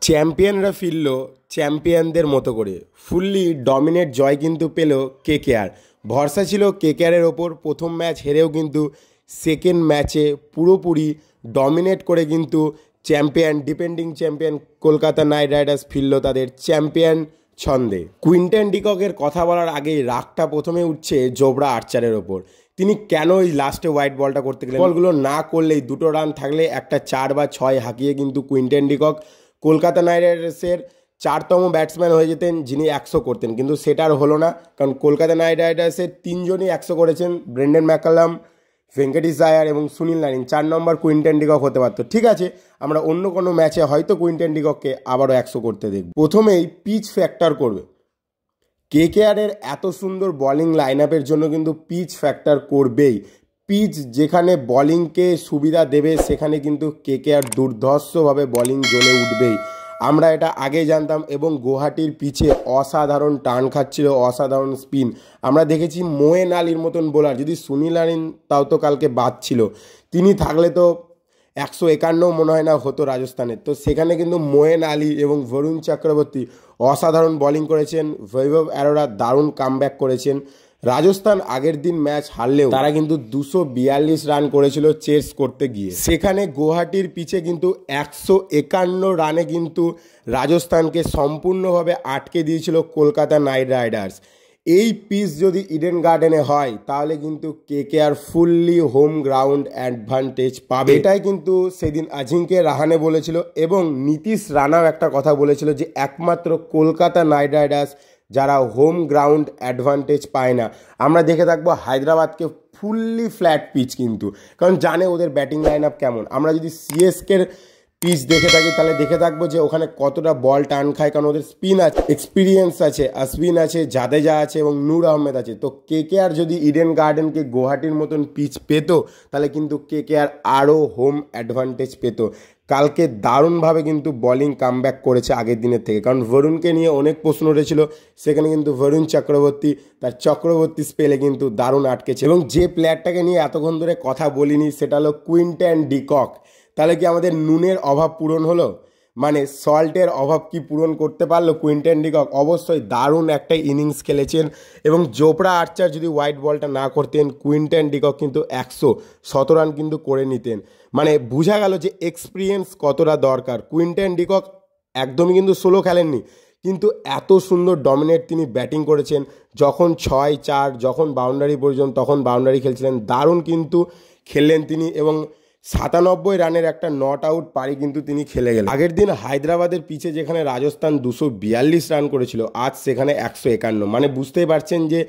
চ্যাম্পিয়নরা ফিরল চ্যাম্পিয়নদের মতো করে। ফুললি ডমিনেট জয় কিন্তু পেল কেকেআর। ভরসা ছিল কেকেআরের ওপর, প্রথম ম্যাচ হেরেও কিন্তু সেকেন্ড ম্যাচে পুরোপুরি ডমিনেট করে কিন্তু depending champion Kolkata night Riders ফিরল তাদের চ্যাম্পিয়ন ছন্দে। কুইন্টন ডিককের কথা বলার আগেই রাগটা প্রথমে উঠছে জোবরা আর্চারের ওপর। তিনি কেন ওই লাস্টে হোয়াইট বলটা করতে গেলেন? বলগুলো না করলেই দুটো রান থাকলে একটা 4 বা 6 হাঁকিয়ে কিন্তু কুইন্টন ডিকক কলকাতা নাইট রাইডার্সের 4তম ব্যাটসম্যান হয়ে যেতেন যিনি 100 করতেন, কিন্তু সেটা আর হলো না। কারণ কলকাতা নাইট রাইডার্সের 3 জনই 100 করেছেন, ব্রেন্ডন ম্যাকালাম, ভেঙ্কটেশ আয়ার এবং সুনীল নারিন। 4 নম্বর কুইন্টন ডিকক হতে পারতো। ঠিক আছে, আমরা অন্য কোনো ম্যাচে হয়তো কুইন্টন ডিকককে আবারও 100 করতে দেখব। প্রথমেই পিচ ফ্যাক্টর করবে। কেকেআরের এত সুন্দর বোলিং লাইন আপের জন্য কিন্তু পিচ ফ্যাক্টর করবেই। পিচ যেখানে বোলিংকে সুবিধা দেবে সেখানে কিন্তু কেকেআর দুর্ধর্ষভাবে বোলিং জ্বলে উঠবেই। আমরা এটা আগে জানতাম এবং গুয়াহাটির পিচে অসাধারণ টার্ন খাচ্ছিল, অসাধারণ স্পিন। আমরা দেখেছি মোয়েন আলীর মতন বোলার, যদি সুনীল নারিন তাও তো কালকে বাদ ছিল, তিনি থাকলে তো 151 মনে হয় না হতো রাজস্থানের। তো সেখানে কিন্তু মোয়েন আলী এবং বরুণ চক্রবর্তী অসাধারণ বোলিং করেছেন। বৈভব অরোরা দারুণ কামব্যাক করেছেন। রাজস্থান আগের দিন ম্যাচ হারলেও তারা কিন্তু 242 রান করেছিল চেস করতে গিয়ে। সেখানে গুয়াহাটির পিচে কিন্তু 151 রানে কিন্তু রাজস্থানকে সম্পূর্ণভাবে আটকে দিয়েছিল কলকাতা নাইট রাইডার্স। এই পিচ যদি ইডেন গার্ডেনে হয় তাহলে কিন্তু KKR fully home ground advantage পাবে। এটাই কিন্তু সেদিন আজিঙ্কে রাহানে বলেছিল এবং নীতিশ রানাও একটা কথা বলেছিল যে একমাত্র কলকাতা নাইট রাইডার্স যারা হোম গ্রাউন্ড অ্যাডভান্টেজ পায় না। আমরা দেখে থাকবো হায়দ্রাবাদকে ফুললি ফ্ল্যাট পিচ, কিন্তু কারণ জানে ওদের ব্যাটিং লাইন আপ কেমন। আমরা যদি সিএসকের পিচ দেখে থাকি তাহলে দেখে থাকবো যে ওখানে কতটা বল টার্ন খায়, কারণ ওদের স্পিন আছে, এক্সপিরিয়েন্স আছে, অশ্বিন আছে, জাদেজা আছে এবং নূর আহমেদ আছে। তো কেকেআর যদি ইডেন গার্ডেনকে গুয়াহাটির মতন পিচ পেত তাহলে কিন্তু কেকেআর আরও হোম অ্যাডভান্টেজ পেত। কালকে দারুণভাবে কিন্তু বোলিং কামব্যাক করেছে আগের দিনের থেকে, কারণ বরুণকে নিয়ে অনেক প্রশ্ন উঠেছিল, সেখানে কিন্তু বরুণ চক্রবর্তী তার চক্রবর্তী স্পেলে কিন্তু দারুণ আটকেছে। এবং যে প্লেয়ারটাকে নিয়ে এতক্ষণ ধরে কথা বলিনি সেটা হলো কুইন্টন ডিকক। তাহলে কি আমাদের নুনের অভাব পূরণ হলো? মানে সল্টের অভাব কি পূরণ করতে পারলো কুইন্টন ডিকক? অবশ্যই দারুণ একটা ইনিংস খেলেছেন এবং জোবরা আর্চার যদি হোয়াইট বলটা না করতেন কুইন্টন ডিকক কিন্তু 117 রান কিন্তু করে নিতেন। মানে বোঝা গেল যে এক্সপিরিয়েন্স কতটা দরকার। কুইন্টন ডিকক একদমই কিন্তু সোলো খেলেননি, কিন্তু এত সুন্দর ডমিনেট তিনি ব্যাটিং করেছেন। যখন 6-4 যখন বাউন্ডারি প্রয়োজন তখন বাউন্ডারি খেলছিলেন, দারুণ কিন্তু খেললেন তিনি এবং 97 রানের একটা নট আউট পারি কিন্তু তিনি খেলে গেলেন। আগের দিন হায়দ্রাবাদের পিচে যেখানে রাজস্থান 242 রান করেছিল, আজ সেখানে 151। মানে বুঝতেই পারছেন যে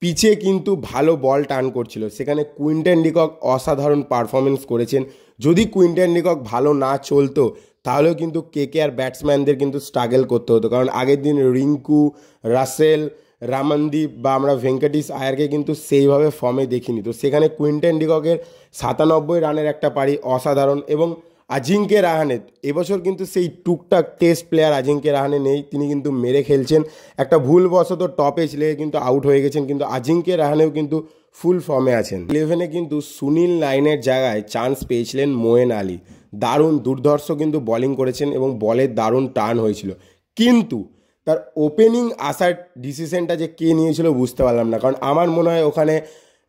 পিচে কিন্তু ভালো বল টার্ন করছিল। সেখানে কুইন্টন ডিকক অসাধারণ পারফরমেন্স করেছেন। যদি কুইন্টন ডিকক ভালো না চলতো তাহলেও কিন্তু কেকেআর ব্যাটসম্যানদের কিন্তু স্ট্রাগল করতে হতো, কারণ আগের দিন রিঙ্কু, রাসেল, রামনদীপ বা আমরা ভেঙ্কটেশ আয়ারকে কিন্তু সেইভাবে ফর্মে দেখিনি। তো সেখানে কুইন্টন ডিককের 97 রানের একটা পারি অসাধারণ। এবং আজিঙ্কে রাহানে এবছর কিন্তু সেই টুকটাক টেস্ট প্লেয়ার আজিঙ্কে রাহানে নেই, তিনি কিন্তু মেরে খেলছেন। একটা ভুলবশত টপে লেগে কিন্তু আউট হয়ে গেছেন, কিন্তু আজিঙ্কে রাহানেও কিন্তু ফুল ফর্মে আছেন। 11-এ কিন্তু সুনীল নারিনের জায়গায় চান্স পেয়েছিলেন মোয়েন আলী। দারুণ দুর্ধর্ষ কিন্তু বোলিং করেছেন এবং বলের দারুণ টার্ন হয়েছিল, কিন্তু তার ওপেনিং আসার ডিসিশনটা যে কে নিয়েছিল বুঝতে পারলাম না। কারণ আমার মনে হয় ওখানে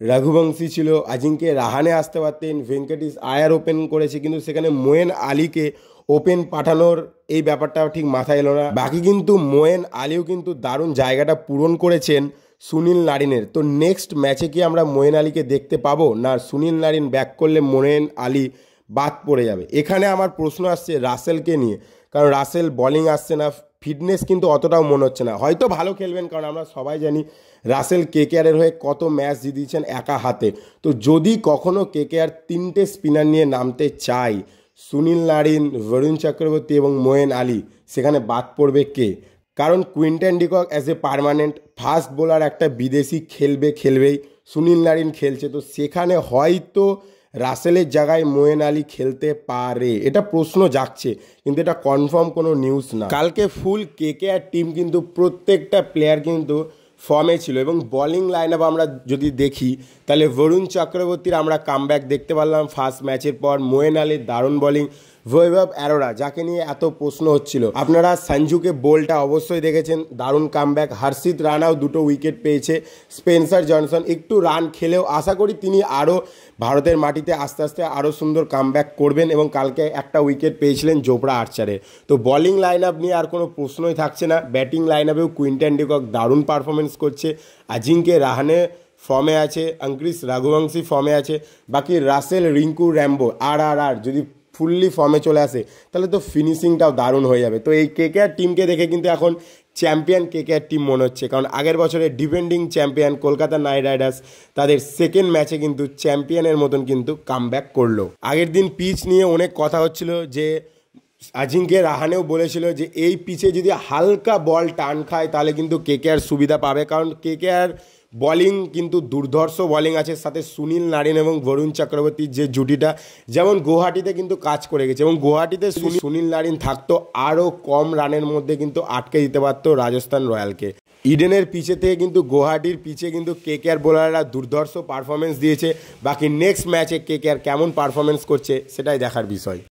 রঘুবংশী ছিল, আজিঙ্কে রাহানে আসতে পারতেন, ভেঙ্কটেশ আয়ার ওপেন করেছে, কিন্তু সেখানে মোয়েন আলীকে ওপেন পাঠানোর এই ব্যাপারটা ঠিক মাথায় এলো না। বাকি কিন্তু মোয়েন আলীও কিন্তু দারুণ জায়গাটা পূরণ করেছেন সুনীল নারিনের। তো নেক্সট ম্যাচে কি আমরা মোয়েন আলীকে দেখতে পাবো, না সুনীল নারিন ব্যাক করলে মোয়েন আলী বাদ পড়ে যাবে? এখানে আমার প্রশ্ন আসছে রাসেলকে নিয়ে, কারণ রাসেল বোলিং আসছে না, ফিটনেস কিন্তু অতটাও মনে হচ্ছে না। হয়তো ভালো খেলবেন, কারণ আমরা সবাই জানি রাসেল কেকেআরের হয়ে কত ম্যাচ জিতিয়েছেন একা হাতে। তো যদি কখনও কেকেআর 3টে স্পিনার নিয়ে নামতে চাই, সুনীল নারিন, বরুণ চক্রবর্তী এবং মোয়েন আলী, সেখানে বাদ পড়বে কে? কারণ Quinton de Kock as a permanent fast bowler একটা বিদেশি খেলবেই, সুনীল নারিন খেলছে, তো সেখানে হয়তো রাসেলের জায়গায় মোয়েন আলী খেলতে পারে। এটা প্রশ্ন জাগছে, কিন্তু এটা কনফার্ম কোনো নিউজ না। কালকে ফুল কেকেআর টিম কিন্তু প্রত্যেকটা প্লেয়ার কিন্তু ফর্মে ছিল এবং বোলিং লাইন আপ আমরা যদি দেখি তাহলে বরুণ চক্রবর্তীর আমরা কামব্যাক দেখতে পারলাম ফার্স্ট ম্যাচের পর। মোয়েন আলীর দারুণ বোলিং, বৈভব অ্যারোরা, যাকে নিয়ে এত প্রশ্ন হচ্ছিল। আপনারা সঞ্জুকে বোলটা অবশ্যই দেখেছেন, দারুণ কামব্যাক। হর্ষিত রানাও 2টো উইকেট পেয়েছে। স্পেন্সার জনসন একটু রান খেলেও আশা করি তিনি আরও ভারতের মাটিতে আস্তে আস্তে আরও সুন্দর কামব্যাক করবেন, এবং কালকে একটা উইকেট পেয়েছিলেন জোফরা আর্চারে। তো বোলিং লাইন আপ নিয়ে আর কোনো প্রশ্নই থাকছে না। ব্যাটিং লাইন আপেও কুইন্টন ডিকক দারুণ পারফরমেন্স করছে, আজিঙ্কে রাহানে ফর্মে আছে, অঙ্কুরিশ রঘুবংশী ফর্মে আছে, বাকি রাসেল, রিঙ্কু, র্যাম্বো আর যদি ফুললি ফর্মে চলে আসে তাহলে তো ফিনিশিংটাও দারুণ হয়ে যাবে। তো এই কেকেআর টিমকে দেখে কিন্তু এখন চ্যাম্পিয়ন কেকেআর টিম মনে হচ্ছে, কারণ আগের বছরে defending champion Kolkata night Riders তাদের সেকেন্ড ম্যাচে কিন্তু চ্যাম্পিয়নের মতন কিন্তু কামব্যাক করলো। আগের দিন পিচ নিয়ে অনেক কথা হচ্ছিল, যে আজিঙ্কে রাহানেও বলেছিল যে এই পিচে যদি হালকা বল টান খায় তাহলে কিন্তু কেকেআর সুবিধা পাবে, কারণ কেকেআর বলিং কিন্তু দুর্ধর্ষ বলিং আছে, সাথে সুনীল নারিন এবং বরুণ চক্রবর্তীর যে জুটিটা যেমন গুয়াহাটিতে কিন্তু কাজ করে গেছে, এবং গুয়াহাটিতে সুনীল নারিন থাকতো আরও কম রানের মধ্যে কিন্তু আটকে দিতে পারতো রাজস্থান রয়্যালকে। ইডেনের পিচে থেকে কিন্তু গুয়াহাটির পিচে কিন্তু কেকেআর বোলাররা দুর্ধর্ষ পারফরমেন্স দিয়েছে। বাকি নেক্সট ম্যাচে কেকেআর কেমন পারফরমেন্স করছে সেটাই দেখার বিষয়।